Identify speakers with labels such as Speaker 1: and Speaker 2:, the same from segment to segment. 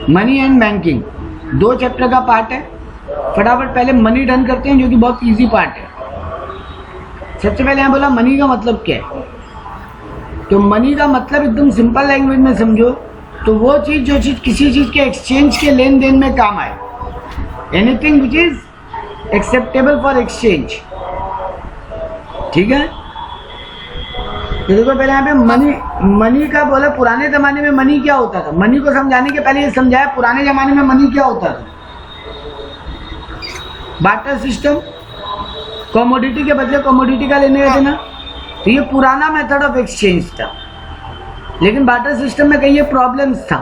Speaker 1: Money and banking 2 chapter का part है। फटाफट पहले मनी डन करते हैं, जो कि बहुत इजी पार्ट है। सबसे पहले यहाँ बोला मनी का मतलब क्या है। तो मनी का मतलब एकदम सिंपल लैंग्वेज में समझो तो वो चीज़ जो चीज़ किसी चीज़ के एक्सचेंज के लेन देन में काम आए। Anything which is acceptable for exchange. ठीक है। तो देखो पहले यहाँ पे मनी का बोला, पुराने जमाने में मनी क्या होता था। मनी को समझाने के पहले ये समझाया पुराने जमाने में मनी क्या होता था। बार्टर सिस्टम, कमोडिटी के बदले कमोडिटी का लेने गए थे ना, तो ये पुराना मेथड ऑफ एक्सचेंज था। लेकिन बार्टर सिस्टम में कई प्रॉब्लम्स था।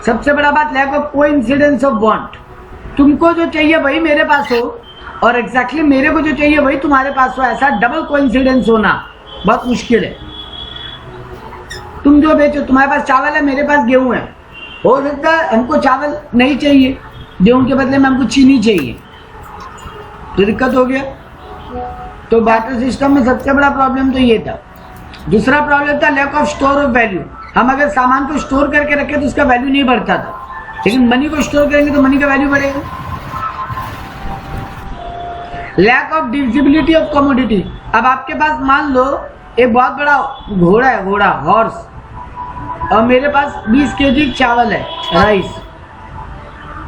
Speaker 1: सबसे बड़ा बात lack of coincidence of want. तुमको जो चाहिए वही मेरे पास हो और एग्जैक्टली मेरे को जो चाहिए वही तुम्हारे पास हो, ऐसा डबल कोइंसिडेंस होना बहुत मुश्किल है। तुम जो बेचो, तुम्हारे पास चावल है, मेरे पास गेहूं है, हो सकता है हमको चावल नहीं चाहिए, गेहूं के बदले में हमको चीनी चाहिए, तो दिक्कत हो गया। तो बार्टर सिस्टम में सबसे बड़ा प्रॉब्लम तो ये था। दूसरा प्रॉब्लम था lack of store of value. हम अगर सामान को स्टोर करके रखें तो उसका वैल्यू नहीं बढ़ता था, लेकिन मनी को स्टोर करेंगे तो मनी का वैल्यू बढ़ेगा। Lack of divisibility of commodity. अब आपके पास मान लो एक बहुत बड़ा घोड़ा है, घोड़ा हॉर्स, और मेरे पास 20 केजी चावल है, राइस।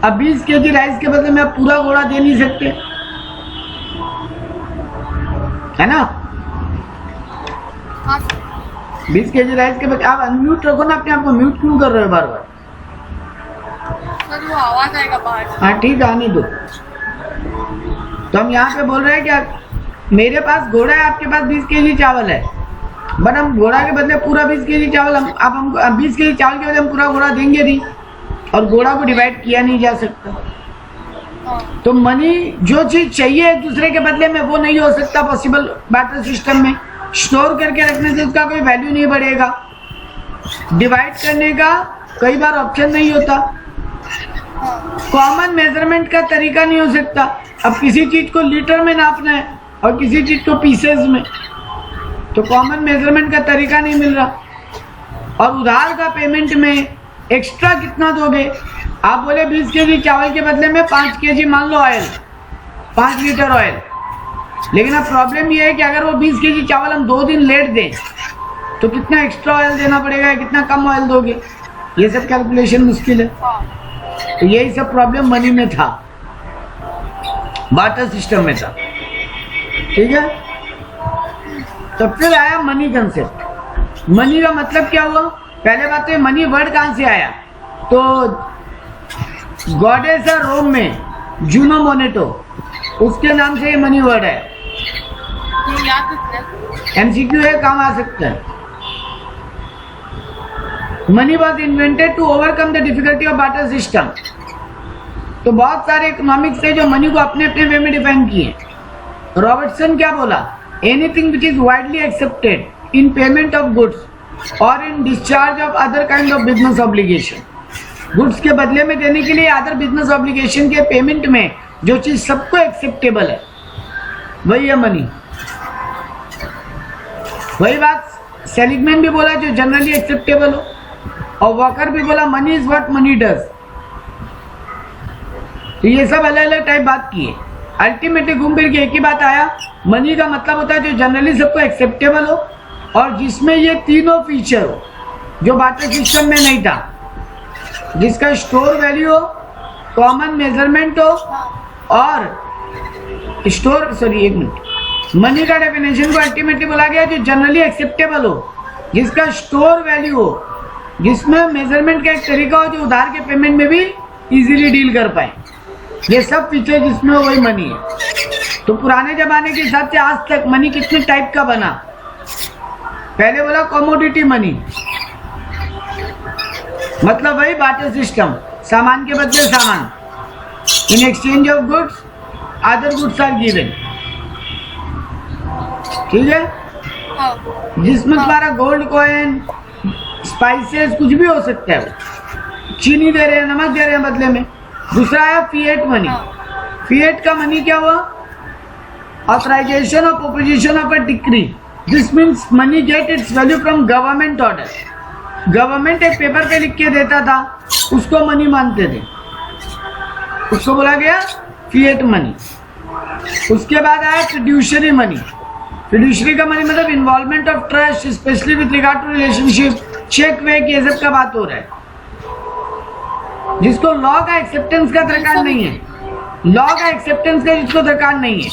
Speaker 1: अब 20 केजी राइस के बदले में आप पूरा घोड़ा दे नहीं सकते, है ना। 20 केजी राइस के बदले आप अनम्यूट रखो ना, अपने आप को म्यूट क्यों कर रहे हो बार बार।
Speaker 2: वो आवाज आएगा बाहर।
Speaker 1: हाँ ठीक है, आने दो। तो हम यहाँ पे बोल रहे हैं कि मेरे पास घोड़ा है, आपके पास 20 केजी चावल है, बट हम घोड़ा के बदले पूरा 20 केजी चावल हम 20 केजी चावल के बदले हम पूरा घोड़ा देंगे नहीं, और घोड़ा को डिवाइड किया नहीं जा सकता। तो मनी जो चीज चाहिए एक दूसरे के बदले में वो नहीं हो सकता पॉसिबल बार्टर सिस्टम में। स्टोर करके रखने से उसका कोई वैल्यू नहीं बढ़ेगा। डिवाइड करने का कई बार ऑप्शन नहीं होता। कॉमन मेजरमेंट का तरीका नहीं हो सकता। अब किसी चीज को लीटर में नापना है और किसी चीज को पीसेज में, तो कॉमन मेजरमेंट का तरीका नहीं मिल रहा। और उधार का पेमेंट में एक्स्ट्रा कितना दोगे। आप बोले 20 केजी चावल के बदले में 5 केजी मान लो ऑयल, 5 लीटर ऑयल। लेकिन अब प्रॉब्लम ये है कि अगर वो 20 केजी चावल हम 2 दिन लेट दें तो कितना एक्स्ट्रा ऑयल देना पड़ेगा, कितना कम ऑयल दोगे, ये सब कैलकुलेशन मुश्किल है। तो यही सब प्रॉब्लम मनी में था, बार्टर सिस्टम में था। ठीक है। तो फिर आया मनी कंसेप्ट। मनी का मतलब क्या हुआ। पहले बात तो मनी वर्ड कहां से आया। तो गॉडेस है रोम में, जूनो मोनेटो, उसके नाम से ये मनी वर्ड है। एमसीक्यू है, काम आ सकता है। Money was invented to overcome the difficulty of barter system. तो बहुत सारे इकोनॉमिक्स है जो मनी को अपने अपने वे में डिफाइन किए। रॉबर्टसन क्या बोला, anything which is widely accepted in payment of goods और in discharge of other kind of business obligation. Goods के बदले में देने के लिए अदर बिजनेस ऑब्लिगेशन के पेमेंट में जो चीज सबको एक्सेप्टेबल है वही है मनी। वही बात सेलिगमैन भी बोला जो जनरली एक्सेप्टेबल हो, और वॉकर भी बोला money is what money does. तो ये सब अलग अलग टाइप बात की है। अल्टीमेटली घूम फिर के एक ही बात आया, मनी का मतलब होता है जो जनरली सबको एक्सेप्टेबल हो और जिसमें ये तीनों फीचर हो जो बार्टर सिस्टम में नहीं था, जिसका स्टोर वैल्यू हो, कॉमन मेजरमेंट हो और स्टोर एक मिनट, मनी का डेफिनेशन को अल्टीमेटली बोला गया जो जनरली एक्सेप्टेबल हो, जिसका स्टोर वैल्यू हो, जिसमें मेजरमेंट का एक तरीका हो जो उधार के पेमेंट में भी इजीली डील कर पाए। ये सब फीचर जिसमें वही मनी है। तो पुराने जमाने के हिसाब से आज तक मनी कितने टाइप का बना। पहले बोला कमोडिटी मनी, मतलब वही बार्टर सिस्टम, सामान के बदले सामान, in exchange of goods other goods are given. ठीक है। जिसमें तुम्हारा गोल्ड कॉइन, स्पाइसेस, कुछ भी हो सकता है, चीनी दे रहे हैं, नमक दे रहे हैं बदले में। दूसरा है फिएट मनी। फिएट का मनी क्या हुआ, authorization of opposition of a decree. This means money get its value from government order. Government एक पेपर पे लिख के देता था, उसको मनी मानते थे, उसको बोला गया फिएट मनी। उसके बाद आया फिड्यूशरी मनी। फिड्यूशरी का मनी मतलब involvement of trust, specially with regard to relationship, cheque वेक, ये सब का बात हो रहा है, जिसको लॉ का एक्सेप्टेंस का दरकार नहीं है, लॉ का एक्सेप्टेंस का जिसको दरकार नहीं है,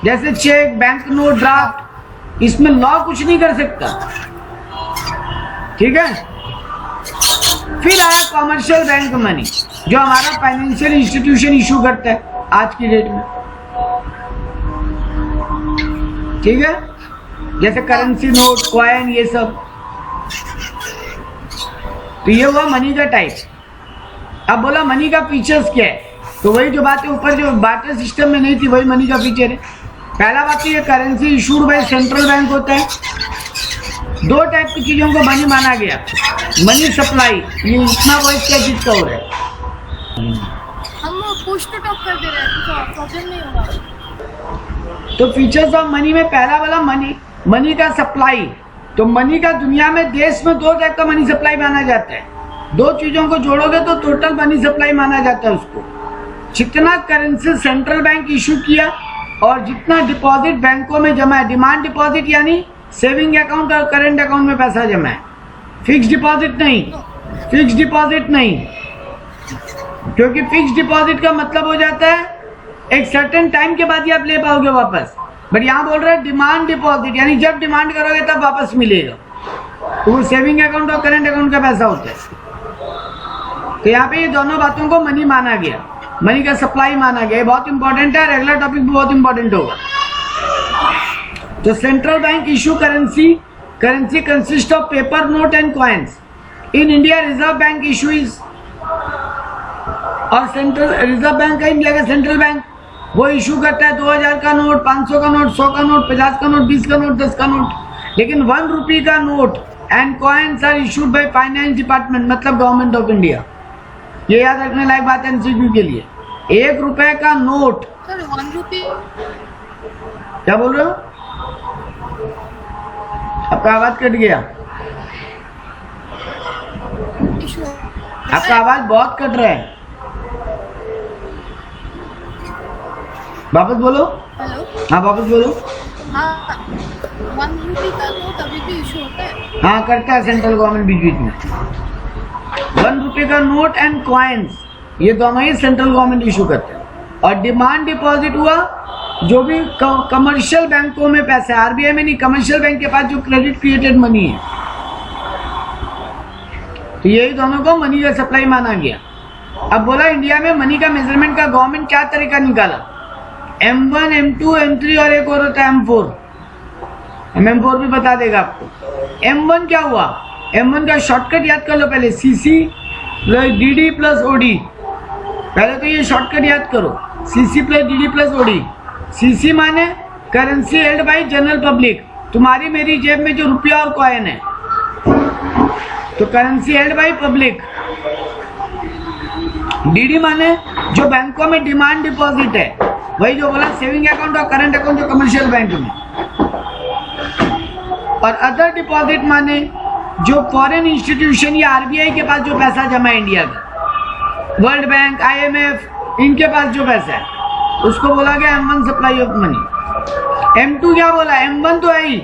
Speaker 1: जैसे चेक, बैंक नोट, ड्राफ्ट, इसमें लॉ कुछ नहीं कर सकता। ठीक है। फिर आया कॉमर्शियल बैंक मनी, जो हमारा फाइनेंशियल इंस्टीट्यूशन इशू करता है आज की डेट में। ठीक है, जैसे करेंसी नोट, कॉइन, ये सब। तो ये हुआ मनी का टाइप। अब बोला मनी का फीचर्स क्या है, तो वही जो बातें ऊपर जो बार्टर सिस्टम में नहीं थी वही मनी का फीचर है। पहला बात तो ये currency issued by central bank होता है। दो टाइप की चीजों को मनी माना गया, मनी सप्लाई, ये इतना वॉइस क्या चीज का हो रहा है,
Speaker 2: हम पुश टू टॉक कर दे रहे हैं तो प्रॉब्लम नहीं होगा।
Speaker 1: तो फीचर्स ऑफ मनी में पहला वाला मनी, मनी का सप्लाई। तो मनी का दुनिया में देश में दो टाइप का मनी सप्लाई माना जाता है। दो चीजों को जोड़ोगे तो टोटल मनी सप्लाई माना जाता है उसको। जितना करेंसी सेंट्रल बैंक इशू किया और जितना डिपॉजिट बैंकों में जमा है, डिमांड डिपॉजिट यानी सेविंग अकाउंट और करंट अकाउंट में पैसा जमा है, फिक्स डिपॉजिट नहीं, फिक्स डिपॉजिट नहीं, क्योंकि फिक्स डिपॉजिट का मतलब हो जाता है एक सर्टेन टाइम के बाद ही आप ले पाओगे वापस। बट यहाँ बोल रहे हैं डिमांड डिपॉजिट, यानी जब डिमांड करोगे तब वापस मिलेगा, तो वो सेविंग अकाउंट और करंट अकाउंट का पैसा होता है। तो यहाँ पे ये दोनों बातों को मनी माना गया, मनी का सप्लाई माना गया। ये बहुत इंपॉर्टेंट है, रेगुलर टॉपिक भी बहुत इंपॉर्टेंट होगा। तो central bank issue currency, currency consist of paper note and coins. In India reserve bank issues, और सेंट्रल रिजर्व बैंक का इंडिया का सेंट्रल बैंक वो इशू करता है 2000 का नोट, 500 का नोट, 100 का नोट, 50 का नोट, 20 का नोट, 10 का नोट। लेकिन 1 रुपये का note and coins are issued by finance department, मतलब गवर्नमेंट ऑफ इंडिया। ये याद रखने लायक बात है एमसीक्यू के लिए। 1 रुपए का नोट,
Speaker 2: सर 1 रुपये
Speaker 1: क्या बोल रहे हो? आपका आवाज कट गया,
Speaker 2: इशू,
Speaker 1: आपका आवाज बहुत कट रहा है, वापस बोलो।
Speaker 2: हेलो,
Speaker 1: हाँ वापस बोलो।
Speaker 2: हाँ 1 रुपये का नोट अभी भी इशू होता है?
Speaker 1: हाँ करता है सेंट्रल गवर्नमेंट बीच बीच में। 1 रुपये का नोट एंड कॉइन्स, ये दोनों ही सेंट्रल गवर्नमेंट इशू करते हैं। और डिमांड डिपॉजिट हुआ जो भी कमर्शियल बैंकों में पैसा है, आरबीआई में नहीं, कमर्शियल बैंक के पास जो क्रेडिट क्रिएटेड मनी है, तो यही दोनों को मनी का सप्लाई माना गया। अब बोला इंडिया में मनी का मेजरमेंट का गवर्नमेंट क्या तरीका निकाला, M1, M2, M3 और एक और होता है M4। M4 भी बता देगा आपको। M1 क्या हुआ, M1 का शॉर्टकट याद कर लो पहले, CC plus DD plus OD। पहले तो ये शॉर्टकट याद करो, CC plus DD plus OD। CC माने currency held by general public, तुम्हारी मेरी जेब में जो रुपया और कॉइन है, तो currency held by public. DD माने जो बैंकों में डिमांड डिपॉजिट है, वही जो बोला सेविंग अकाउंट और करंट अकाउंट जो कमर्शियल बैंक में। और अदर डिपॉजिट माने जो फॉरेन इंस्टीट्यूशन या आरबीआई के पास जो पैसा जमा है इंडिया का, वर्ल्ड बैंक, IMF, इनके पास जो पैसा है, उसको बोला गया M1 supply of money. M2 क्या बोला, M1 तो है ही,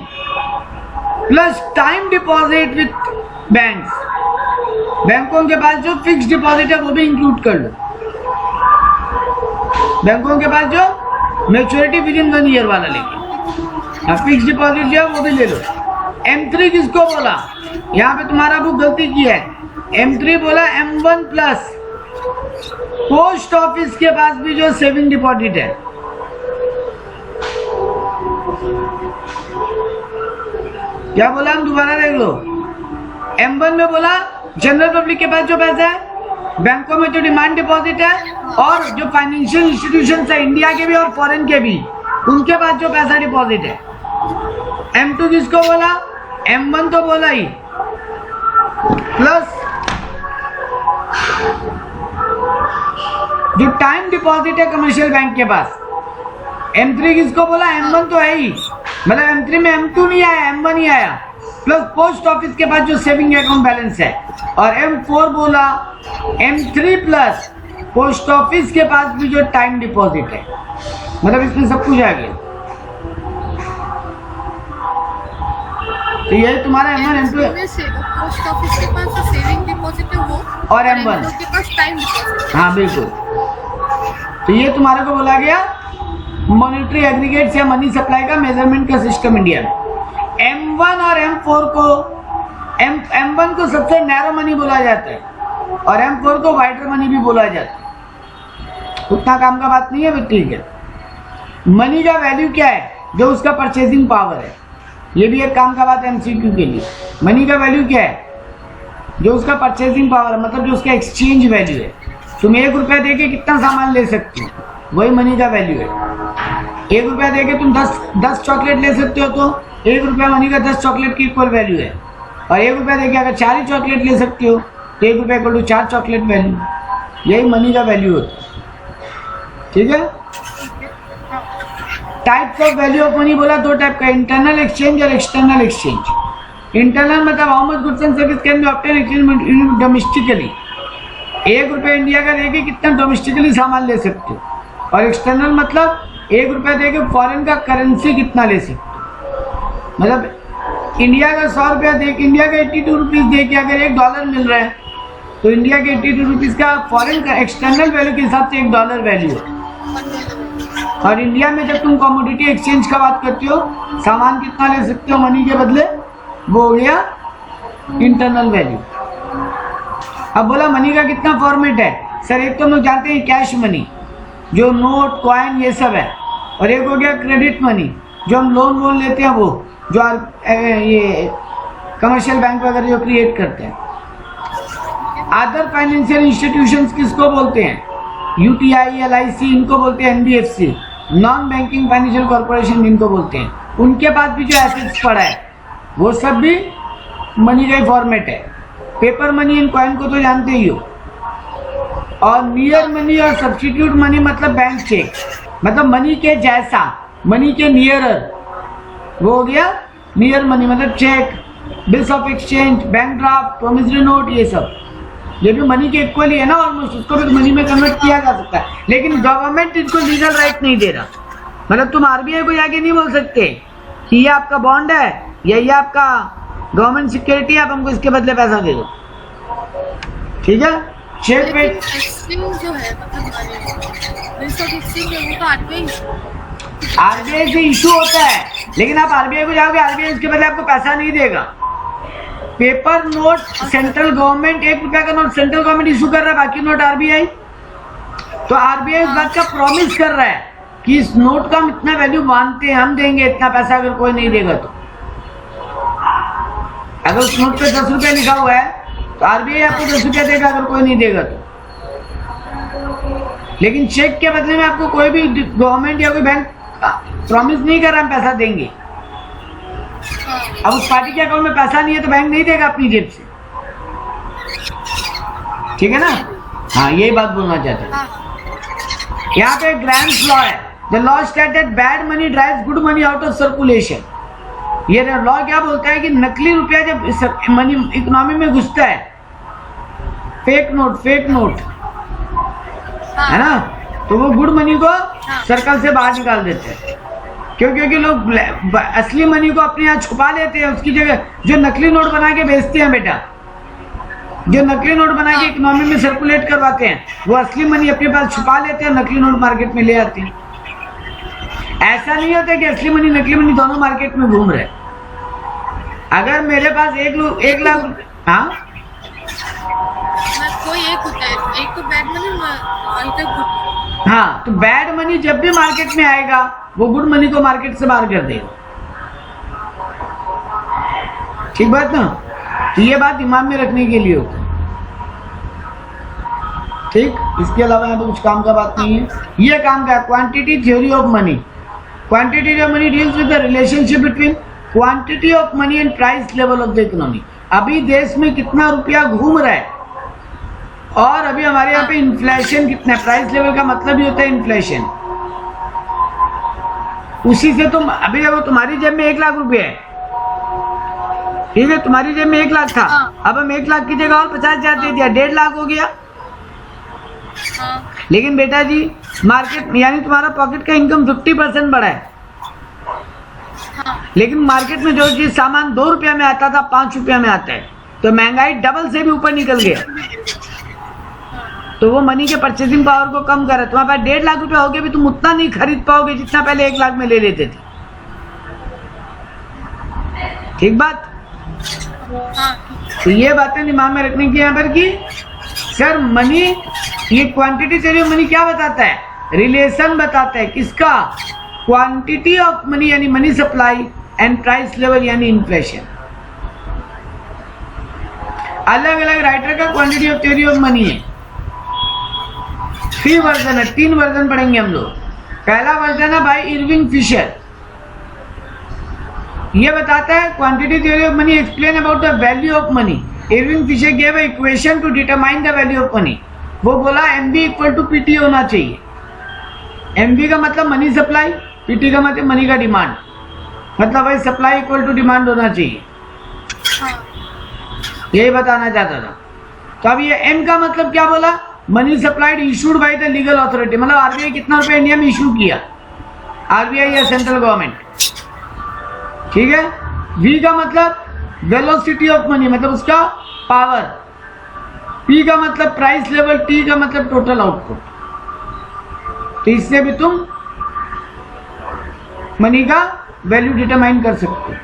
Speaker 1: plus time deposit with banks, बैंकों के पास जो फिक्स डिपॉजिट है वो भी इंक्लूड कर लो, बैंकों के पास जो मैच्योरिटी विद इन 1 ईयर वाला लेके, फिक्स डिपॉजिट जो है वो भी ले लो। M3 किसको बोला, यहाँ पे तुम्हारा बुक गलती की है, M3 बोला M1 प्लस पोस्ट ऑफिस के पास भी जो सेविंग डिपॉजिट है। क्या बोला, हम दोबारा देख लो। M1 में बोला जनरल पब्लिक के पास जो पैसा है, बैंकों में जो डिमांड डिपॉजिट है, और जो फाइनेंशियल इंस्टीट्यूशंस है इंडिया के भी और फॉरेन के भी, उनके पास जो पैसा डिपॉजिट है। M2 किसको बोला, M1 तो बोला ही, प्लस जो टाइम डिपॉजिट है कमर्शियल बैंक के पास। M3 किसको बोला, M1 तो है ही, मतलब M3 में M2 नहीं आया, M1 ही आया, प्लस पोस्ट ऑफिस के पास जो सेविंग अकाउंट बैलेंस है, और M4 बोला, M3 प्लस पोस्ट ऑफिस के पास भी जो टाइम डिपॉजिट है, मतलब इसमें सब कुछ आ गया। तो ये तुम्हारा M1 M2
Speaker 2: पोस्ट ऑफिस के पास सेविंग डिपॉजिट है वो,
Speaker 1: और M1
Speaker 2: के पास टाइम डिपॉजिट।
Speaker 1: हाँ बिल्कुल। तो ये तुम्हारे को बोला गया मॉनेटरी एग्रीगेट्स या मनी सप्लाई का मेजरमेंट का सिस्टम इंडिया में। M1 और M4 को M1 को सबसे नैरो मनी बोला जाता है और M4 को वाइडर मनी भी बोला जाता है। उतना काम का बात नहीं है, बट ठीक है। मनी का वैल्यू क्या है? जो उसका परचेजिंग पावर है। ये भी एक काम का बात है MCQ के लिए। मनी का वैल्यू क्या है? जो उसका परचेजिंग पावर है, मतलब जो उसका एक्सचेंज वैल्यू है। तुम 1 रुपया दे के कितना सामान ले सकते हो, वही मनी का वैल्यू है। 1 रुपया दे के तुम 10 चॉकलेट ले सकते हो, तो 1 रुपया मनी का 10 चॉकलेट की इक्वल वैल्यू है। और 1 रुपया दे के अगर 4 ही चॉकलेट ले सकते हो तो 1 रुपया इक्वल टू 4 चॉकलेट वैल्यू। यही मनी का वैल्यू होता है, ठीक है। Types of value of money बोला, 2 टाइप का, इंटरनल एक्सचेंज और एक्सटर्नल एक्सचेंज। इंटरनल मतलब how much goods and service can be obtain exchange domestically. 1 रुपया इंडिया का देके कितना डोमेस्टिकली सामान ले सकते हो। और एक्सटर्नल मतलब 1 रुपया देके फॉरेन का करेंसी कितना ले सकते हो। मतलब इंडिया का 100 रुपया दे के, इंडिया का 82 रुपीज़ दे के अगर $1 मिल रहा है तो इंडिया के 82 रुपीज़ का फॉरेन का एक्सटर्नल वैल्यू के हिसाब से $1 वैल्यू है। और इंडिया में जब तुम कमोडिटी एक्सचेंज का बात करते हो, सामान कितना ले सकते हो मनी के बदले, वो हो गया इंटरनल वैल्यू। अब बोला मनी का कितना फॉर्मेट है? सर एक तो हम लोग जानते हैं कैश मनी, जो नोट कॉइन ये सब है, और एक हो गया क्रेडिट मनी, जो हम लोन लेते हैं, वो जो ये कमर्शियल बैंक वगैरह जो क्रिएट करते हैं। अदर फाइनेंशियल इंस्टीट्यूशंस किसको बोलते हैं? UTI, LIC इनको बोलते हैं NBFC, non banking financial corporation इनको बोलते हैं। उनके पास भी जो एसेट्स पड़ा है वो सब भी मनी का ही फॉर्मेट है। पेपर मनी इन कॉइन को तो जानते ही हो। और नियर मनी और सब्स्टिट्यूट मनी मतलब बैंक चेक, मतलब मनी के जैसा, मनी के नियरर, वो हो गया नियर मनी। मतलब cheque, bills of exchange, bank draft, promissory note, ये सब ये भी मनी के इक्वल ही है ना ऑलमोस्ट। उसको भी मनी में कन्वर्ट किया जा सकता है, लेकिन गवर्नमेंट इसको लीगल राइट नहीं दे रहा। मतलब तुम RBI को जाके नहीं बोल सकते कि ये आपका बॉन्ड है या ये आपका गवर्नमेंट सिक्योरिटी है, आप हमको इसके बदले पैसा दे दो, ठीक है। चेक पे
Speaker 2: एक्सचेंज जो है, मतलब बिल्स ऑफ एक्सचेंज है, वो तो
Speaker 1: RBI से इशू होता है, लेकिन आप RBI को जाओगे, RBI इसके बदले आपको पैसा नहीं देगा। पेपर नोट सेंट्रल गवर्नमेंट, 1 रुपया का नोट सेंट्रल गवर्नमेंट इशू कर रहा है, बाकी नोट RBI। तो RBI इस बात का प्रॉमिस कर रहा है कि इस नोट का हम इतना वैल्यू मानते हैं, हम देंगे इतना पैसा अगर कोई नहीं देगा तो। अगर उस नोट पे 10 रुपया लिखा हुआ है तो RBI आपको 10 रुपया देगा अगर कोई नहीं देगा तो। लेकिन चेक के बदले में आपको कोई भी गवर्नमेंट या कोई बैंक प्रॉमिस नहीं कर रहा हम पैसा देंगे। अब उस पार्टी के अकाउंट में पैसा नहीं है तो बैंक नहीं देगा अपनी जेब से, ठीक है ना। हाँ, यही बात बोलना चाहते हैं। यहाँ पे ग्रैंड लॉ है, the law state that bad money drives good money out of circulation. ये लॉ क्या बोलता है कि नकली रुपया जब मनी इकोनॉमी में घुसता है, फेक नोट है ना, तो वो गुड मनी को सर्कल से बाहर निकाल देते हैं। क्यों? क्योंकि लोग असली मनी को अपने यहाँ छुपा लेते हैं, उसकी जगह जो नकली नोट बना के बेचते हैं बेटा, जो नकली नोट बना के इकोनॉमी में सर्कुलेट करवाते हैं, वो असली मनी अपने पास छुपा लेते हैं, नकली नोट मार्केट में ले आते हैं। ऐसा नहीं होता कि असली मनी नकली मनी दोनों मार्केट में घूम रहे। अगर मेरे पास 1 लाख रुपए, हाँ
Speaker 2: कोई एक होता है, एक तो बैड मनी, एक गुड।
Speaker 1: हाँ, तो बैड मनी जब भी मार्केट में आएगा वो गुड मनी को मार्केट से बाहर कर देगा, ठीक बात ना। तो ये बात दिमाग में रखने के लिए होता है, ठीक। इसके अलावा यहाँ पे कुछ काम का बात नहीं है। ये काम का quantity theory of money. Quantity of money deals with the relationship between quantity of money and price level of the economy. अभी देश में कितना रुपया घूम रहा है और अभी हमारे यहाँ पे इन्फ्लेशन कितना है। प्राइस लेवल का मतलब ही होता है इन्फ्लेशन। उसी से तुम अभी अगर तुम्हारी जेब में 1 लाख रुपये है ठीक है, तुम्हारी जेब में 1 लाख था,
Speaker 2: हाँ।
Speaker 1: अब हम 1 लाख की जगह और 50,000 दे दिया, 1.5 लाख हो गया।
Speaker 2: हाँ,
Speaker 1: लेकिन बेटा जी मार्केट यानी तुम्हारा पॉकेट का इनकम 50% बढ़ा है,
Speaker 2: हाँ,
Speaker 1: लेकिन मार्केट में जो चीज सामान 2 रुपया में आता था 5 रुपया में आता है, तो महंगाई डबल से भी ऊपर निकल गया, तो वो मनी के परचेसिंग पावर को कम कर रहा है। तुम्हारे पास 1.5 लाख रुपया हो गया भी तुम उतना नहीं खरीद पाओगे जितना पहले 1 लाख में ले लेते थे। ठीक बात।
Speaker 2: हाँ,
Speaker 1: तो ये बातें दिमाग में रखने की यहाँ पर कि सर मनी, ये क्वांटिटी चलिए मनी क्या बताता है, रिलेशन बताता है किसका, क्वांटिटी ऑफ मनी यानी money supply and price level यानी इन्फ्लेशन। अलग अलग राइटर का quantity of theory of money है, 3 वर्जन है, 3 वर्जन पढ़ेंगे हम लोग। पहला वर्जन है भाई इरविंग फिशर, ये बताता है quantity theory of money explain about the value of money. Irving Fisher give a equation to determine the value of money. वो बोला एमबी इक्वल टू पीटी होना चाहिए। एमबी का मतलब मनी सप्लाई, पीटी का मतलब मनी का डिमांड, मतलब भाई सप्लाई इक्वल टू डिमांड होना चाहिए,
Speaker 2: हाँ,
Speaker 1: यही बताना चाहता था। तो अब ये एम का मतलब क्या बोला, money supplied issued by the legal authority, मतलब आरबीआई कितना रुपया इंडिया में इशू किया, आरबीआई या सेंट्रल गवर्नमेंट। ठीक है। वी का मतलब वेलोसिटी ऑफ मनी, मतलब उसका पावर। पी का मतलब प्राइस लेवल, टी का मतलब टोटल आउटपुट। तो इससे भी तुम मनी का वैल्यू डिटरमाइन कर सकते हो।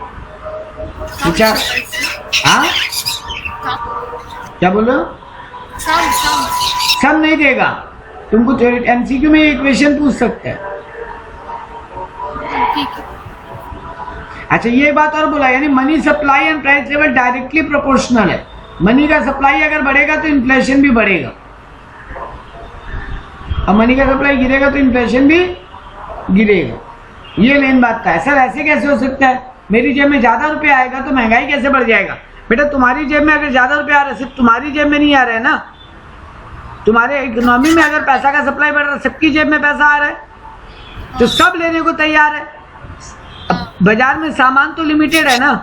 Speaker 1: विचार, हाँ क्या बोल रहे हो? सम नहीं देगा तुमको, एमसीक्यू में इक्वेशन पूछ सकते हैं।
Speaker 2: ठीक है।
Speaker 1: अच्छा ये बात और बोला, यानी money supply and price level directly proportional है। मनी का सप्लाई अगर बढ़ेगा तो इन्फ्लेशन भी बढ़ेगा, और मनी का सप्लाई गिरेगा तो इन्फ्लेशन भी गिरेगा। ये मेन बात था। सर ऐसे कैसे हो सकता है, मेरी जेब में ज्यादा रुपया आएगा तो महंगाई कैसे बढ़ जाएगा? बेटा तुम्हारी जेब में अगर ज्यादा रुपया आ रहा है, सिर्फ तुम्हारी जेब में नहीं आ रहा है ना, तुम्हारे इकोनॉमी में अगर पैसा का सप्लाई बढ़ रहा है, सबकी जेब में पैसा आ रहा है, तो सब लेने को तैयार है। अब बाजार में सामान तो लिमिटेड है ना,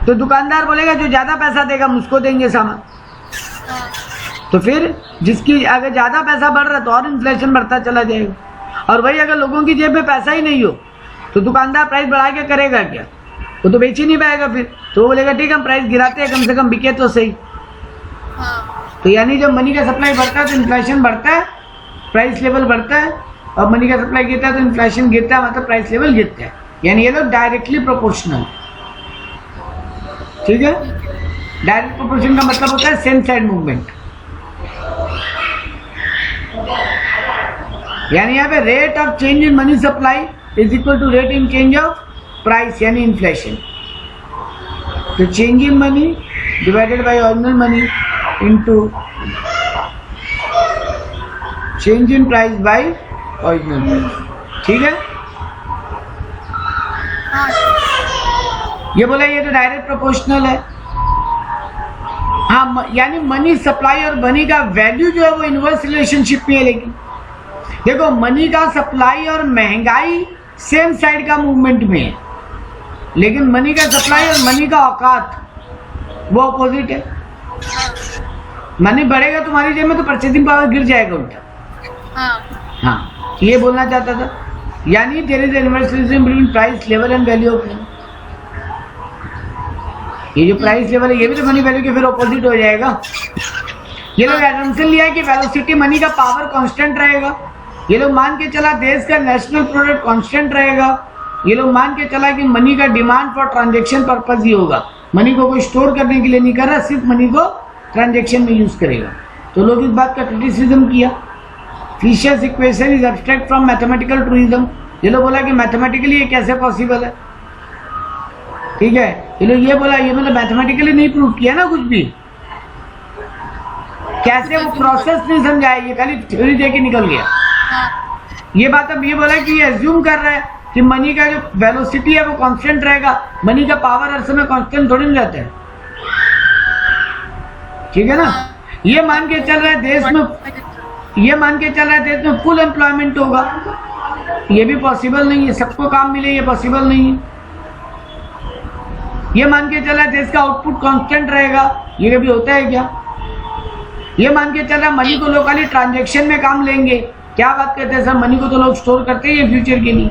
Speaker 1: तो दुकानदार बोलेगा जो ज्यादा पैसा देगा हम उसको देंगे सामान। तो फिर जिसकी अगर ज्यादा पैसा बढ़ रहा है तो और इन्फ्लेशन बढ़ता चला जाएगा। और वही अगर लोगों की जेब में पैसा ही नहीं हो तो दुकानदार प्राइस बढ़ा के करेगा क्या? वो तो बेच ही नहीं पाएगा फिर, तो वो बोलेगा ठीक है हम प्राइस गिराते हैं, कम से कम बिके तो सही। तो यानी जब मनी का सप्लाई बढ़ता है तो इन्फ्लेशन बढ़ता है, प्राइस लेवल बढ़ता है, और मनी का सप्लाई गिरता है तो इन्फ्लेशन गिरता है, मतलब प्राइस लेवल गिरता है। यानी ये लोग डायरेक्टली प्रोपोर्शनल। ठीक है। डायरेक्ट प्रोपोर्शन का मतलब होता है सेम साइड मूवमेंट। यानी यहाँ पे rate of change in money supply is equal to rate in change of price यानी इन्फ्लेशन। तो change in money divided by original money into change in price by original price. ठीक है। ये बोला ये तो डायरेक्ट प्रोपोर्शनल है। हाँ, यानी मनी सप्लाई और मनी का वैल्यू जो है वो इनवर्स रिलेशनशिप में है। लेकिन देखो मनी का सप्लाई और महंगाई सेम साइड का मूवमेंट में है, लेकिन मनी का सप्लाई और मनी का औकात वो अपोजिट है। मनी बढ़ेगा तुम्हारी जेब में तो परचेसिंग पावर गिर जाएगा उल्टा। हाँ, ये बोलना चाहता था। यानी there is inverse relation between price level and value of money. ये जो प्राइस लेवल है ये भी तो मनी वैल्यू के फिर ऑपोजिट हो जाएगा। ये लोग एजम्पशन लिया है कि वेलोसिटी मनी का पावर कांस्टेंट रहेगा। ये लोग मान के चला देश का नेशनल प्रोडक्ट कांस्टेंट रहेगा। ये लोग मान के चला कि मनी का डिमांड फॉर ट्रांजैक्शन पर्पज ही होगा। मनी को कोई स्टोर करने के लिए नहीं कर रहा, सिर्फ मनी को ट्रांजैक्शन में यूज करेगा। तो लोग इस बात का क्रिटिसिज्म किया। Fisher's equation is abstract from mathematical truism. ये लोग बोला कि मैथमेटिकली ये कैसे पॉसिबल है। ठीक है। ये लोग ये बोला ये मतलब मैथमेटिकली नहीं प्रूव किया ना कुछ भी, कैसे वो प्रोसेस नहीं समझाया, ये खाली थ्योरी दे के निकल गया। ये बात अब ये बोला कि ये एज्यूम कर रहा है कि मनी का जो वेलोसिटी है वो कांस्टेंट रहेगा। मनी का पावर हर समय कांस्टेंट थोड़ी नहीं रहता है। ठीक है ना। ये मान के चल रहा है देश में, ये मान के चल रहा है देश में फुल एम्प्लॉयमेंट होगा। ये भी पॉसिबल नहीं है, सबको काम मिले ये पॉसिबल नहीं है। ये मान के चला देश का आउटपुट कांस्टेंट रहेगा, ये कभी होता है क्या? ये मान के चल रहा मनी को लोग खाली ट्रांजेक्शन में काम लेंगे, क्या बात करते हैं सर, मनी को तो लोग स्टोर करते ही है फ्यूचर के लिए,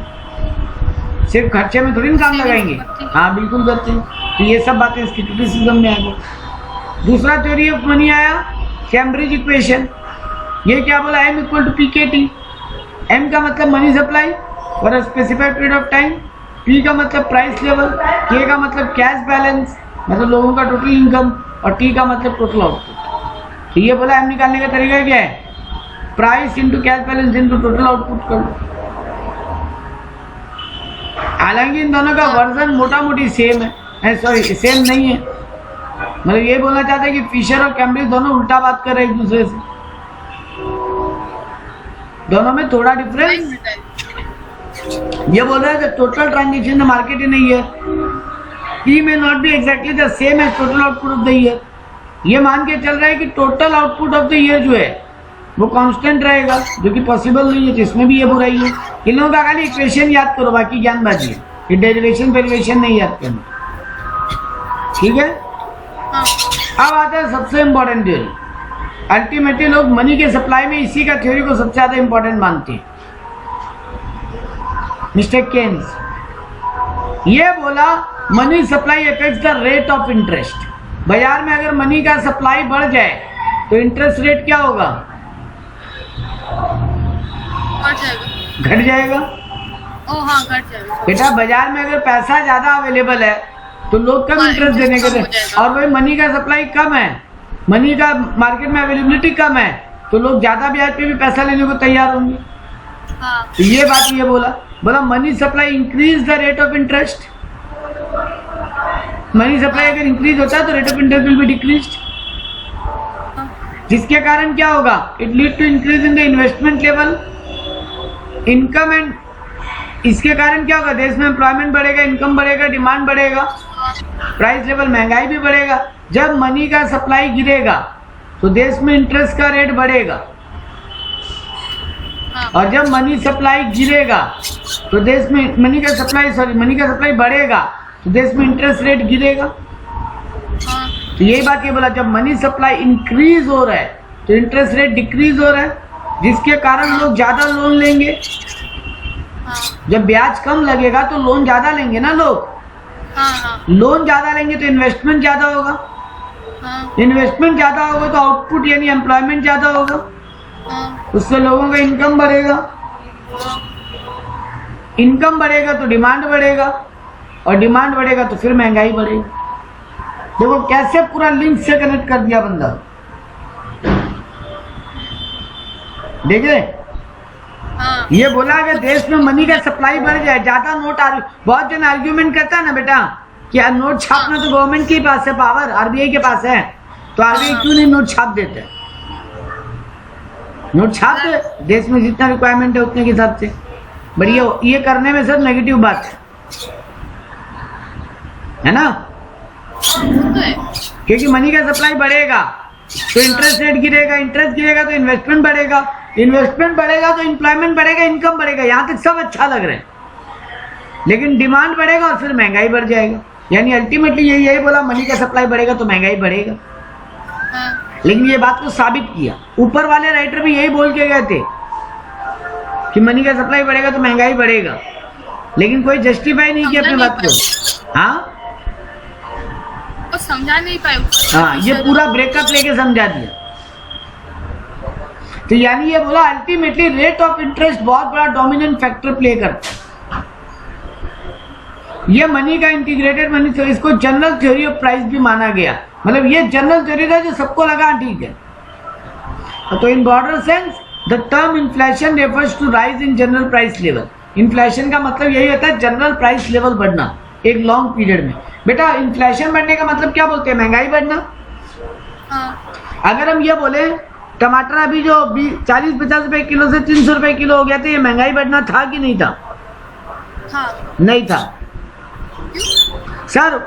Speaker 1: सिर्फ खर्चे में थोड़ी ना काम लगाएंगे। हाँ बिल्कुल करते हैं। तो ये सब बातें इसकी क्रिटिसिज्म में आ गई। दूसरा थ्योरी ऑफ मनी आया कैम्ब्रिज इक्वेशन। ये क्या बोला, M equal to PKT। M का मतलब money supply for a specified period of time, P का मतलब प्राइस लेवल, K का मतलब कैश बैलेंस मतलब लोगों का टोटल इनकम, और T का मतलब टोटल आउटपुट। तो ये बोला M निकालने का तरीका क्या है, price into cash balance into total output कर लो। हालांकि इन दोनों का वर्जन मोटा मोटी सेम है, सॉरी सेम नहीं है, मतलब ये बोलना चाहते हैं कि फिशर और कैम्ब्रिज दोनों उल्टा बात कर रहे हैं एक दूसरे से, दोनों में थोड़ा डिफरेंस। ये बोल रहा है कि टोटल ट्रांजेक्शन द मार्केट ही नहीं है, P में not be exactly the same as total output of the year. ये मान के चल रहा है कि total output of the year जो है वो कांस्टेंट रहेगा, जो कि पॉसिबल नहीं है, जिसमें भी ये बुराई है। इन लोगों का खाली इक्वेशन याद करो, बाकी ज्ञान बाजी है, ये डेरिवेशन वेरिएशन नहीं याद करना, ठीक है। अब आता है सबसे इम्पोर्टेंट थ्योरी। अल्टीमेटली लोग मनी के सप्लाई में इसी का थ्योरी को सबसे ज्यादा इंपॉर्टेंट मानते हैं, मिस्टर केन्स। ये बोला money supply affects the rate of interest. बाजार में अगर मनी का सप्लाई बढ़ जाए तो इंटरेस्ट रेट क्या होगा, घट जाएगा।
Speaker 2: ओ हाँ, घट जाएगा।
Speaker 1: बेटा बाजार में अगर पैसा ज्यादा अवेलेबल है तो लोग कम इंटरेस्ट देने के लिए, और वही मनी का सप्लाई कम है, मनी का मार्केट में अवेलेबिलिटी कम है, तो लोग ज्यादा ब्याज पे भी पैसा लेने को तैयार होंगे।
Speaker 2: हाँ।
Speaker 1: तो ये बात ये बोला money supply increase the rate of interest. Money supply अगर इंक्रीज होता है तो rate of interest will be decreased, जिसके कारण क्या होगा, it lead to increase in the investment level, income and, इसके कारण क्या होगा, देश में एम्प्लॉयमेंट बढ़ेगा, इनकम बढ़ेगा, डिमांड बढ़ेगा, प्राइस लेवल, महंगाई भी बढ़ेगा। जब मनी का सप्लाई गिरेगा तो देश में इंटरेस्ट का रेट बढ़ेगा, और जब मनी सप्लाई गिरेगा तो देश में मनी का सप्लाई बढ़ेगा तो देश में इंटरेस्ट रेट गिरेगा। तो यही बात ये बोला, जब मनी सप्लाई इंक्रीज हो रहा है तो इंटरेस्ट रेट डिक्रीज हो रहा है, जिसके कारण लोग ज्यादा लोन लेंगे। जब ब्याज कम लगेगा तो लोन ज्यादा लेंगे ना लोग, लोन ज्यादा लेंगे तो इन्वेस्टमेंट ज्यादा होगा, इन्वेस्टमेंट ज्यादा होगा तो आउटपुट यानी एम्प्लॉयमेंट ज्यादा होगा, उससे लोगों का इनकम बढ़ेगा, इनकम बढ़ेगा तो डिमांड बढ़ेगा, और डिमांड बढ़ेगा तो फिर महंगाई बढ़ेगी। देखो कैसे पूरा लिंक से कनेक्ट कर दिया बंदा, देखिए। ये बोला अगर देश में मनी का सप्लाई बढ़ जाए, ज्यादा नोट बहुत जन आर्ग्यूमेंट करता है ना बेटा कि नोट छापना तो गवर्नमेंट के पास है पावर, आरबीआई के पास है, तो आरबीआई क्यों नहीं नोट छाप देते, नोट छाप दे, देश में जितना रिक्वायरमेंट है उतने के हिसाब से। बढ़िया, ये करने में सर नेगेटिव बात है ना, क्योंकि मनी का सप्लाई बढ़ेगा तो इंटरेस्ट रेट गिरेगा, इंटरेस्ट गिरेगा तो इन्वेस्टमेंट बढ़ेगा, इन्वेस्टमेंट बढ़ेगा तो एम्प्लॉयमेंट बढ़ेगा, इनकम बढ़ेगा, यहाँ तक सब अच्छा लग रहा है। लेकिन डिमांड बढ़ेगा और फिर महंगाई बढ़ जाएगा, यानी अल्टीमेटली यही बोला मनी का सप्लाई बढ़ेगा तो महंगाई बढ़ेगा। लेकिन ये बात को साबित किया, ऊपर वाले राइटर भी यही बोल के गए थे कि मनी का सप्लाई बढ़ेगा तो महंगाई बढ़ेगा, लेकिन कोई जस्टिफाई नहीं किया अपनी बात को। हाँ
Speaker 2: समझा नहीं पाए।
Speaker 1: हाँ, ये पूरा ब्रेकअप लेके समझा दिया। तो यानी ये बोला अल्टीमेटली रेट ऑफ इंटरेस्ट बहुत बड़ा डोमिनेंट फैक्टर प्ले करता है। ये मनी का इंटीग्रेटेड मनी, तो इसको जनरल थ्योरी ऑफ प्राइस भी माना गया, मतलब ये जनरल थ्योरी था जो सबको लगा ठीक है। तो in broader sense the term inflation refers to rise in general price level. Inflation का मतलब यही होता है जनरल प्राइस लेवल बढ़ना एक लॉन्ग पीरियड में। बेटा इन्फ्लेशन बढ़ने का मतलब क्या बोलते हैं, महंगाई बढ़ना। अगर हम ये बोले टमाटर अभी जो 40-50 रुपए किलो से 300 रुपए किलो हो गया था, ये महंगाई बढ़ना था कि नहीं था? नहीं था सर,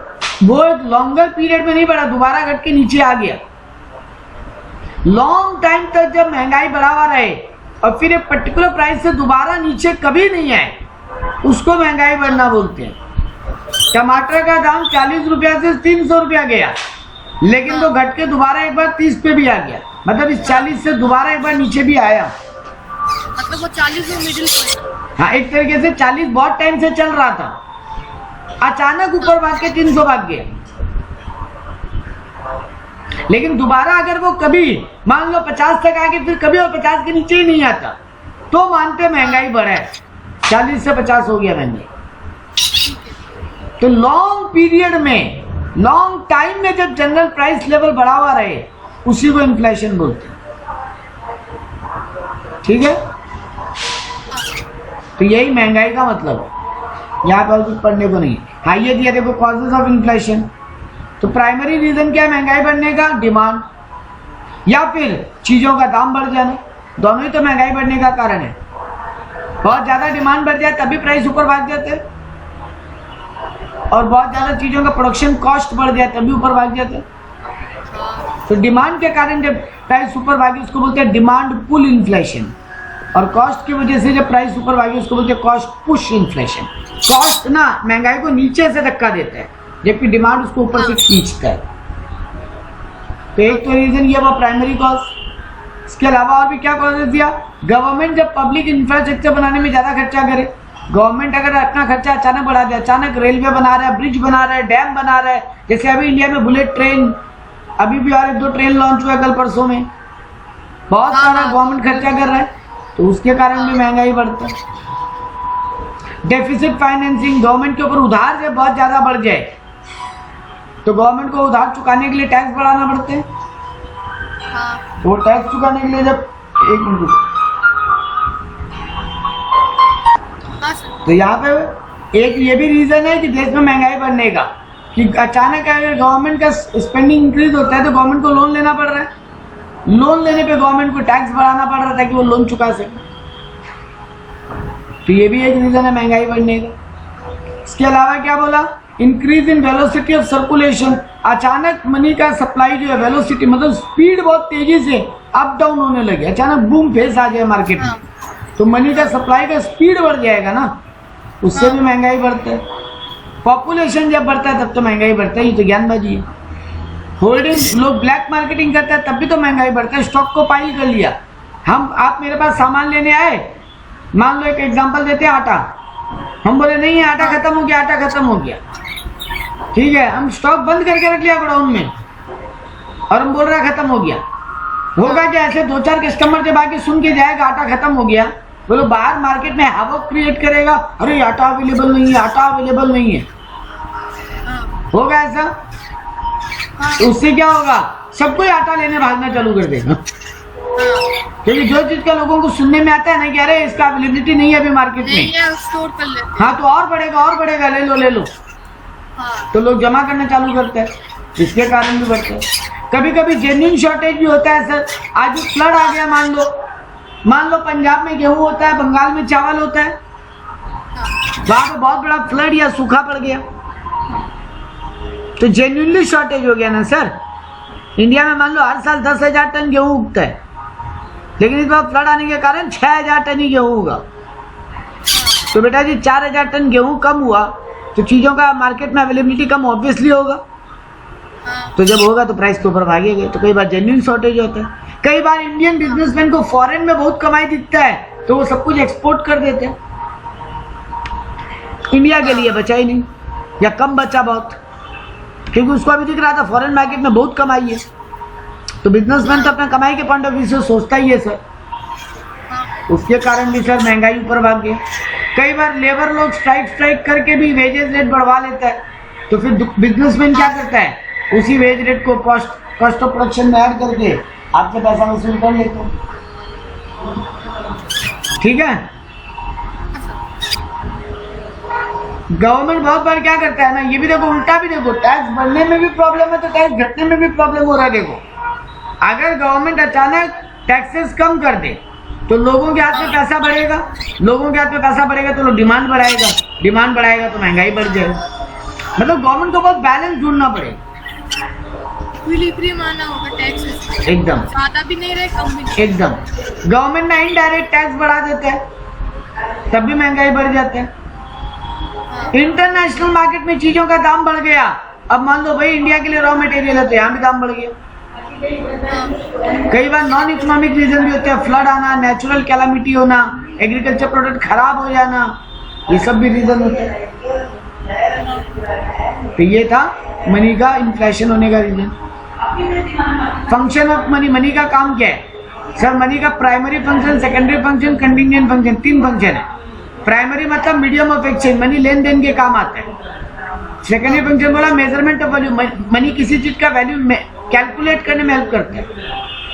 Speaker 1: वो लॉन्गर पीरियड में नहीं बढ़ा, दोबारा घट के नीचे आ गया। लॉन्ग टाइम तक जब महंगाई बढ़ा हुआ रहे और फिर एक पर्टिकुलर प्राइस से दोबारा नीचे कभी नहीं आए, उसको महंगाई बढ़ना बोलते हैं। टमाटर का दाम 40 रुपया से 300 रुपया गया, लेकिन तो घट के दोबारा एक बार 30 पे भी आ गया, मतलब इस 40 से दोबारा एक बार नीचे भी आया।
Speaker 2: मतलब वो 40 में मिडिल पॉइंट।
Speaker 1: हाँ, एक तरीके से 40 बहुत टाइम से चल रहा था, अचानक ऊपर भाग के 300 भाग गया। लेकिन दोबारा अगर वो कभी मान लो 50 तक आके फिर कभी और 50 के नीचे ही नहीं आता तो मानते महंगाई बढ़ा है। 40 से 50 हो गया महंगाई। तो लॉन्ग पीरियड में, लॉन्ग टाइम में जब जनरल प्राइस लेवल बढ़ा हुआ रहे उसी को इन्फ्लेशन बोलते हैं। ठीक है, तो यही महंगाई का मतलब है, यहाँ पर कुछ पढ़ने को नहीं। हाँ, ये दिया देखो कॉजेज ऑफ इन्फ्लेशन। तो प्राइमरी रीजन क्या है महंगाई बढ़ने का? डिमांड, या फिर चीजों का दाम बढ़ जाना, दोनों ही तो महंगाई बढ़ने का कारण है। बहुत ज्यादा डिमांड बढ़ जाए तभी प्राइस ऊपर भाग जाते हैं, और बहुत ज्यादा चीजों का प्रोडक्शन कॉस्ट बढ़ जाए तभी ऊपर भाग जाते हैं। तो डिमांड के कारण जब प्राइस ऊपर भागे उसको बोलते हैं डिमांड पुल इन्फ्लेशन, और कॉस्ट की वजह से जब प्राइस ऊपर भागे उसको बोलते हैं कॉस्ट पुश इन्फ्लेशन। कॉस्ट ना महंगाई को नीचे से धक्का देता है, जबकि डिमांड उसको ऊपर से खींचता है। तो एक तो रीजन ये वो प्राइमरी कॉज। इसके अलावा और भी क्या कॉजेज दिया? गवर्नमेंट जब पब्लिक इंफ्रास्ट्रक्चर बनाने में ज्यादा खर्चा करे, गवर्नमेंट अगर अपना खर्चा अचानक बढ़ा दे, अचानक रेलवे बना रहा है, ब्रिज बना रहा है, डैम बना रहा है, जैसे अभी इंडिया में बुलेट ट्रेन, अभी भी और 1-2 ट्रेन लॉन्च हुआ कल परसों में, बहुत सारा गवर्नमेंट खर्चा कर रहा है, तो उसके कारण भी महंगाई बढ़ता है। डेफिसिट फाइनेंसिंग, गवर्नमेंट के ऊपर उधार जब बहुत ज्यादा बढ़ जाए तो गवर्नमेंट को उधार चुकाने के लिए टैक्स बढ़ाना पड़ते हैं। तो वो टैक्स चुकाने के लिए जब एक मिनट, तो यहाँ पे एक ये भी रीजन है कि देश में महंगाई बढ़ने का, कि अचानक अगर गवर्नमेंट का स्पेंडिंग इंक्रीज होता है तो गवर्नमेंट को लोन लेना पड़ रहा है, लोन लेने पे गवर्नमेंट को टैक्स बढ़ाना पड़ रहा है ताकि वो लोन चुका सके। तो ये भी एक रीजन है महंगाई बढ़ने का। इसके अलावा क्या बोला? Increase in velocity of circulation, अचानक मनी का सप्लाई जो है, वेलोसिटी मतलब स्पीड बहुत तेजी से अप डाउन होने लगे, अचानक बूम फेस आ जाए मार्केट में, तो मनी का सप्लाई का स्पीड बढ़ जाएगा ना, उससे भी महंगाई बढ़ता है। पॉपुलेशन जब बढ़ता है तब तो महंगाई बढ़ता है, ये तो ज्ञानबाजी है। होल्डिंग, लोग ब्लैक मार्केटिंग करते हैं तब भी तो महंगाई बढ़ता है। स्टॉक को पाइल कर लिया, आप मेरे पास सामान लेने आए, मान लो एक एग्जांपल देते हैं आटा, हम बोले नहीं है आटा खत्म हो गया, आटा खत्म हो गया, ठीक है, हम स्टॉक बंद करके रख लिया गोडाउन में, और हम बोल रहे खत्म हो गया। होगा क्या? ऐसे 2-4 कस्टमर जब आके सुन के जाएगा आटा खत्म हो गया, बोलो बाहर मार्केट में हैवॉक क्रिएट करेगा, अरे आटा अवेलेबल नहीं है, आटा अवेलेबल नहीं है, होगा ऐसा? तो उससे क्या होगा? सबको आटा लेने भागना चालू कर देगा, क्योंकि जो चीज का लोगों को सुनने में आता है ना कि अरे इसका अवेलेबिलिटी नहीं है अभी मार्केट में,
Speaker 2: स्टोर कर ले,
Speaker 1: हाँ तो और बढ़ेगा, ले लो, तो लोग जमा करना चालू करते हैं, जिसके कारण भी बढ़ते हैं। कभी कभी जेन्युइन शॉर्टेज भी होता है सर। आज फ्लड आ गया, मान लो पंजाब में गेहूं होता है, बंगाल में चावल होता है, वहां पे बहुत बड़ा फ्लड या सूखा पड़ गया, तो जेन्युइनली शॉर्टेज हो गया ना सर। इंडिया में मान लो हर साल 10,000 टन गेहूं उगता है, लेकिन इस बार फ्लड आने के कारण 6,000 टन ही गेहूं होगा। तो बेटा जी 4,000 टन गेहूं कम हुआ तो चीजों का मार्केट में अवेलेबिलिटी कम ऑब्वियसली होगा, तो जब होगा तो प्राइस के ऊपर भागेगा। तो कई बार जेन्युइन शॉर्टेज होता है। कई बार इंडियन बिजनेसमैन को फॉरेन में बहुत कमाई दिखता है तो वो सब कुछ एक्सपोर्ट कर देते हैं, इंडिया के लिए बचा ही नहीं या कम बचा बहुत, क्योंकि उसको अभी दिख रहा था फॉरेन मार्केट में बहुत कमाई है। तो बिजनेसमैन तो अपना कमाई के पॉइंट ऑफ व्यू से सोचता ही है सर, उसके कारण भी सर महंगाई ऊपर भाग गई। कई बार लेबर लोग स्ट्राइक करके भी वेजेस रेट बढ़वा लेता है, तो फिर बिजनेसमैन क्या करता है? उसी वेज रेट को कॉस्ट ऑफ प्रोडक्शन में ऐड करके आपसे पैसा वसूल कर लेते हैं। ठीक है, गवर्नमेंट बहुत बार क्या करता है ना, ये भी देखो उल्टा भी देखो, टैक्स बढ़ने में भी प्रॉब्लम है तो टैक्स घटने में भी प्रॉब्लम हो रहा है। देखो अगर गवर्नमेंट अचानक टैक्सेस कम कर दे तो लोगों के हाथ में पैसा बढ़ेगा, लोगों के हाथ में पैसा बढ़ेगा तो लोग डिमांड बढ़ाएगा, डिमांड बढ़ाएगा तो महंगाई बढ़ जाएगी। मतलब गवर्नमेंट को बहुत बैलेंस ढूंढना पड़ेगा,
Speaker 2: इक्विलिब्रियम आना होगा टैक्सेस,
Speaker 1: एकदम
Speaker 2: ज्यादा भी नहीं रहे कम भी नहीं।
Speaker 1: एकदम। गवर्नमेंट ना इनडायरेक्ट टैक्स बढ़ा देते हैं तब भी महंगाई बढ़ जाता है, इंटरनेशनल मार्केट में चीजों का दाम बढ़ गया। अब मान लो भाई इंडिया के लिए रॉ मटेरियल है तो यहाँ भी दाम बढ़ गया। कई बार नॉन इकोनॉमिक रीजन भी होते हैं, फ्लड आना, नेचुरल कैलामिटी होना, एग्रीकल्चर प्रोडक्ट खराब हो जाना, ये सब भी रीजन होते हैं। तो ये था मनी का इन्फ्लेशन होने का reason. Function of money, money का काम क्या है सर? मनी का primary function, secondary function, contingent function, 3 function है। प्राइमरी मतलब मीडियम ऑफ एक्सचेंज, मनी लेन देन के काम आता है। सेकेंडरी फंक्शन बोला मेजरमेंट ऑफ वैल्यू, मनी किसी चीज का वैल्यू कैलकुलेट करने में हेल्प करता है।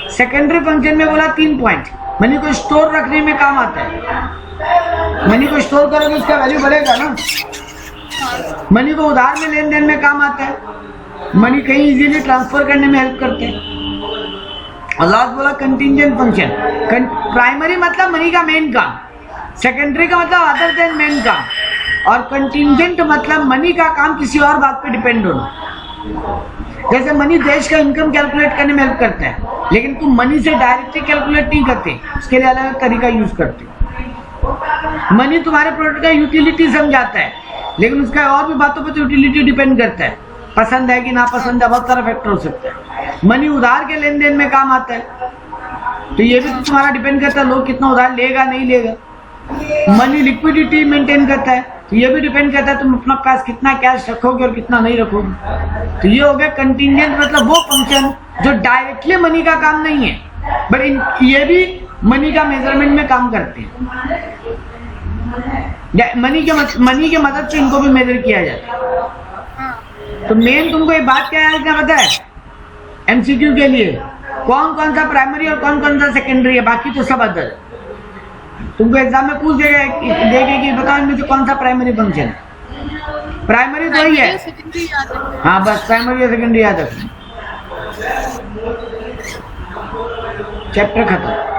Speaker 1: सेकेंडरी फंक्शन में बोला 3 पॉइंट, मनी को स्टोर रखने में काम आता है। मनी को स्टोर करोगे उसका वैल्यू बढ़ेगा ना। मनी को उधार में लेन देन में काम आता है। मनी कहीं इजीली ट्रांसफर करने में हेल्प करते हैं। और लास्ट बोला कंटिंजेंट फंक्शन, प्राइमरी मतलब मनी का मेन काम, सेकेंडरी का मतलब अदर देन मेन काम, और कंटिंजेंट मतलब मनी का काम किसी और बात पे डिपेंड होना। जैसे मनी देश का इनकम कैलकुलेट करने में हेल्प करता है, लेकिन तुम मनी से डायरेक्टली कैलकुलेट नहीं करते, उसके लिए अलग अलग तरीका यूज करते। मनी तुम्हारे प्रोडक्ट का यूटिलिटी समझाता है, लेकिन उसका और भी बातों पर तो यूटिलिटी डिपेंड करता है, पसंद है कि नापसंद है, बहुत सारा फैक्टर हो सकता है। मनी उधार के लेन देन में काम आता है, तो ये भी तुम्हारा डिपेंड करता है लोग कितना उधार लेगा नहीं लेगा। मनी लिक्विडिटी मेंटेन करता है, तो ये भी डिपेंड करता है तुम अपना पास कितना कैश रखोगे और कितना नहीं रखोगे। तो ये हो गया कंटिंजेंट, मतलब वो फंक्शन जो डायरेक्टली मनी का काम नहीं है, बट ये भी मनी का मेजरमेंट में काम करते हैं। मनी के मदद से इनको भी मेजर किया जाता है। तो मेन तुमको एक बात क्या है, क्या पता है एमसीक्यू के लिए, कौन कौन सा प्राइमरी और कौन कौन सा सेकेंडरी है, बाकी तो सब अदर। तुमको एग्जाम में पूछ देगा कि बताओ इनमें से कौन सा प्राइमरी फंक्शन है। प्राइमरी तो ही है, हाँ बस प्राइमरी और सेकेंडरी याद रखना। चैप्टर खत्म।